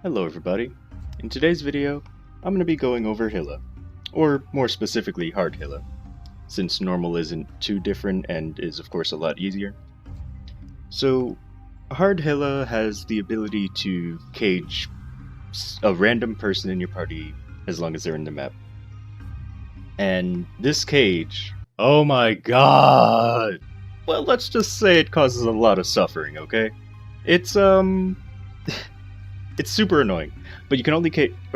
Hello everybody. In today's video, I'm going to be going over Hilla, or more specifically Hard Hilla, since normal isn't too different and is of course a lot easier. So, Hard Hilla has the ability to cage a random person in your party as long as they're in the map. And this cage, oh my god! Well, let's just say it causes a lot of suffering, okay? It's It's super annoying, but you can only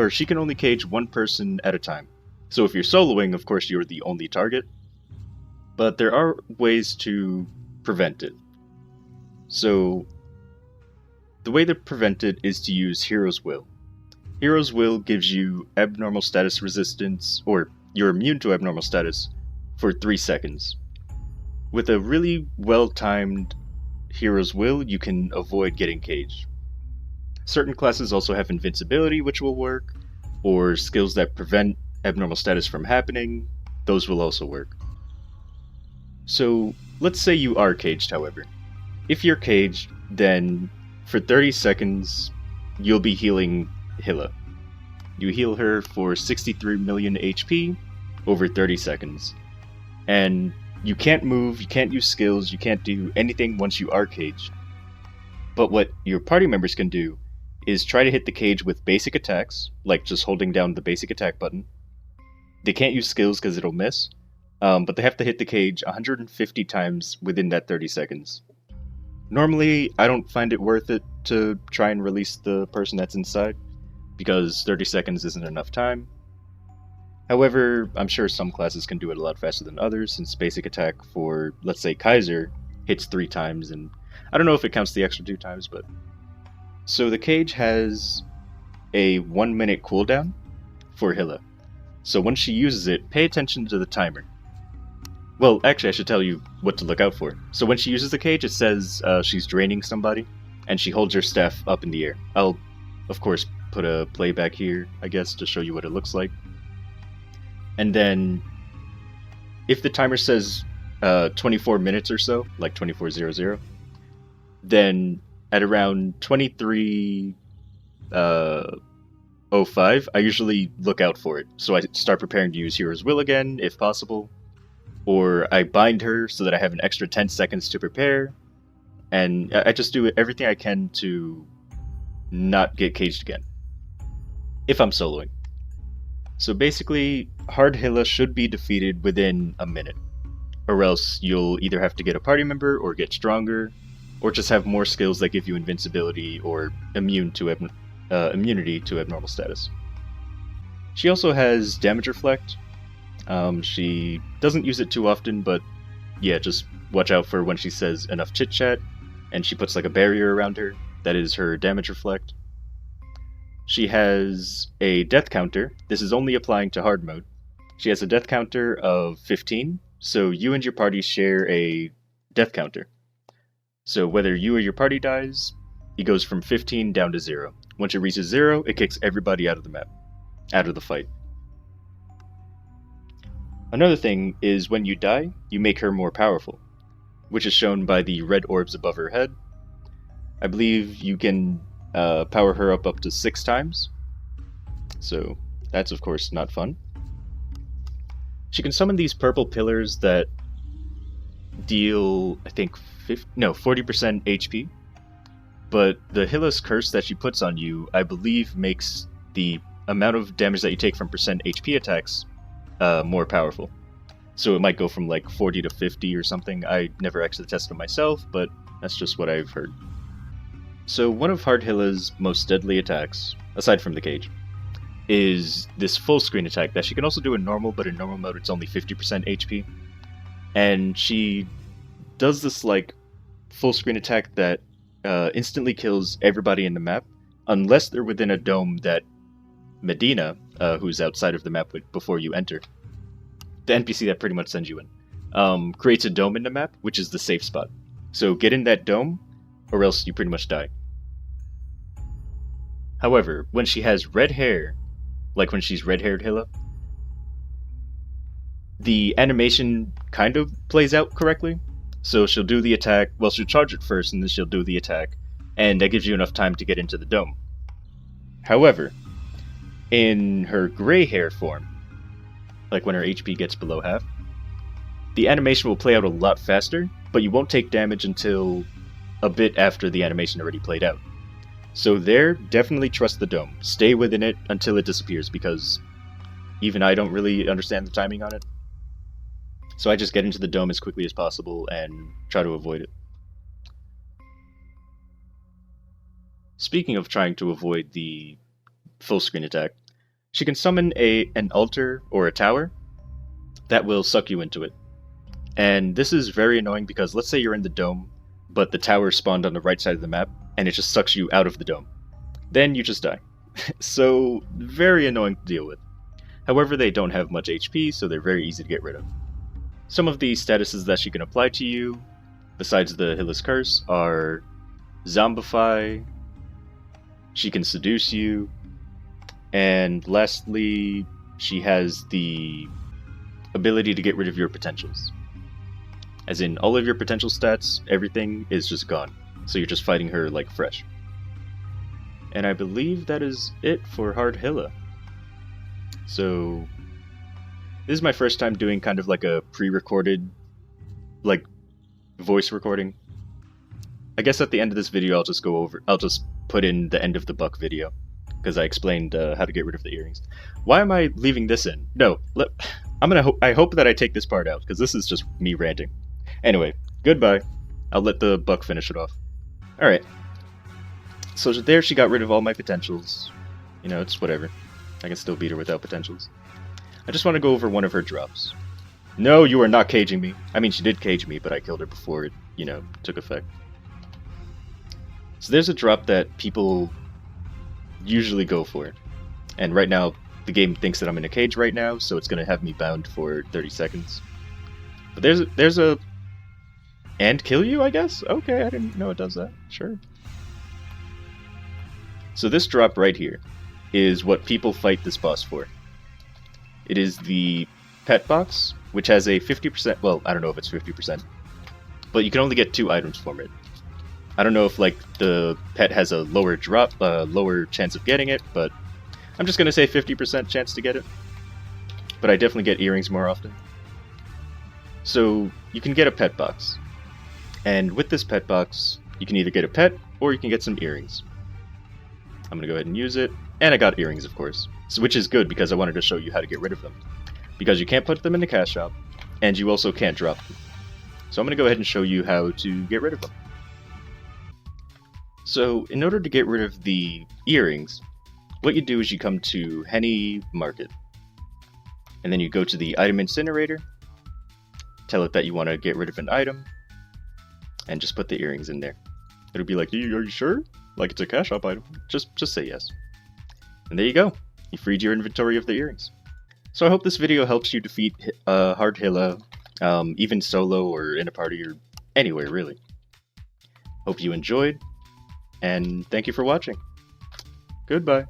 she can only cage one person at a time. So if you're soloing, of course you're the only target, but there are ways to prevent it. So the way to prevent it is to use Hero's Will. Hero's Will gives you abnormal status resistance, or you're immune to abnormal status, for 3 seconds. With a really well-timed Hero's Will, you can avoid getting caged. Certain classes also have invincibility, which will work, or skills that prevent abnormal status from happening. Those will also work. So, let's say you are caged, however. If you're caged, then for 30 seconds, you'll be healing Hilla. You heal her for 63 million HP over 30 seconds. And you can't move, you can't use skills, you can't do anything once you are caged. But what your party members can do is try to hit the cage with basic attacks, like just holding down the basic attack button. They can't use skills because it'll miss, but they have to hit the cage 150 times within that 30 seconds. Normally, I don't find it worth it to try and release the person that's inside, because 30 seconds isn't enough time. However, I'm sure some classes can do it a lot faster than others, since basic attack for, let's say, Kaiser hits 3 times, and I don't know if it counts the extra 2 times, but... So the cage has a 1-minute cooldown for Hilla. So when she uses it, pay attention to the timer. Well, actually I should tell you what to look out for. So when she uses the cage, it says she's draining somebody, and she holds her staff up in the air. I'll, of course, put a playback here, I guess, to show you what it looks like. And then, if the timer says 24 minutes or so, like 24:00, then at around 23:05, I usually look out for it. So I start preparing to use Hero's Will again, if possible. Or I bind her so that I have an extra 10 seconds to prepare. And I just do everything I can to not get caged again. If I'm soloing. So basically, Hard Hilla should be defeated within a minute. Or else you'll either have to get a party member or get stronger, or just have more skills that give you invincibility or immunity to abnormal status. She also has damage reflect. She doesn't use it too often, but yeah, just watch out for when she says enough chit chat, and she puts like a barrier around her. That is her damage reflect. She has a death counter. This is only applying to hard mode. She has a death counter of 15, so you and your party share a death counter. So whether you or your party dies, it goes from 15 down to 0. Once it reaches 0, it kicks everybody out of the map, out of the fight. Another thing is when you die, you make her more powerful, which is shown by the red orbs above her head. I believe you can power her up to 6 times, so that's of course not fun. She can summon these purple pillars that deal, I think, 40% HP, but the Hilla's curse that she puts on you, I believe, makes the amount of damage that you take from percent HP attacks more powerful. So it might go from like 40 to 50 or something. I never actually tested it myself, but that's just what I've heard. So one of Hard Hilla's most deadly attacks, aside from the cage, is this full screen attack that she can also do in normal, but in normal mode it's only 50% HP. And she does this like full screen attack that instantly kills everybody in the map, unless they're within a dome that Medina, who's outside of the map before you enter, the NPC that pretty much sends you in, creates a dome in the map, which is the safe spot. So get in that dome, or else you pretty much die. However, when she has red hair, like when she's red-haired Hilla, the animation kind of plays out correctly. So she'll do the attack, well, she'll charge it first, and then she'll do the attack, and that gives you enough time to get into the dome. However, in her gray hair form, like when her HP gets below half, the animation will play out a lot faster, but you won't take damage until a bit after the animation already played out. So there, definitely trust the dome. Stay within it until it disappears, because even I don't really understand the timing on it. So I just get into the dome as quickly as possible and try to avoid it. Speaking of trying to avoid the full screen attack, she can summon an altar or a tower that will suck you into it. And this is very annoying because let's say you're in the dome, but the tower spawned on the right side of the map, and it just sucks you out of the dome. Then you just die. So, very annoying to deal with. However, they don't have much HP, so they're very easy to get rid of. Some of the statuses that she can apply to you, besides the Hilla's Curse, are Zombify, she can seduce you, and lastly, she has the ability to get rid of your potentials. As in, all of your potential stats, everything is just gone. So you're just fighting her like fresh. And I believe that is it for Hard Hilla. So, this is my first time doing kind of like a pre-recorded, like, voice recording. I guess at the end of this video I'll just put in the end of the buck video, because I explained how to get rid of the earrings. Why am I leaving this in? No, I hope that I take this part out, because this is just me ranting. Anyway, goodbye. I'll let the buck finish it off. Alright. So there she got rid of all my potentials. You know, it's whatever. I can still beat her without potentials. I just want to go over one of her drops. No, you are not caging me. I mean, she did cage me, but I killed her before it, you know, took effect. So there's a drop that people usually go for. And right now, the game thinks that I'm in a cage right now, so it's going to have me bound for 30 seconds. But there's a... And kill you, I guess? Okay, I didn't know it does that. Sure. So this drop right here is what people fight this boss for. It is the pet box, which has a 50%... Well, I don't know if it's 50%. But you can only get 2 items from it. I don't know if, like, the pet has a lower drop, lower chance of getting it, but I'm just going to say 50% chance to get it. But I definitely get earrings more often. So, you can get a pet box. And with this pet box, you can either get a pet, or you can get some earrings. I'm going to go ahead and use it. And I got earrings, of course. So, which is good, because I wanted to show you how to get rid of them. Because you can't put them in the cash shop, and you also can't drop them. So I'm going to go ahead and show you how to get rid of them. So, in order to get rid of the earrings, what you do is you come to Henny Market. And then you go to the item incinerator, tell it that you want to get rid of an item, and just put the earrings in there. It'll be like, are you sure? Like it's a cash shop item. Just say yes. And there you go. You freed your inventory of the earrings. So I hope this video helps you defeat Hard Hilla, even solo or in a party or anywhere really. Hope you enjoyed, and thank you for watching. Goodbye.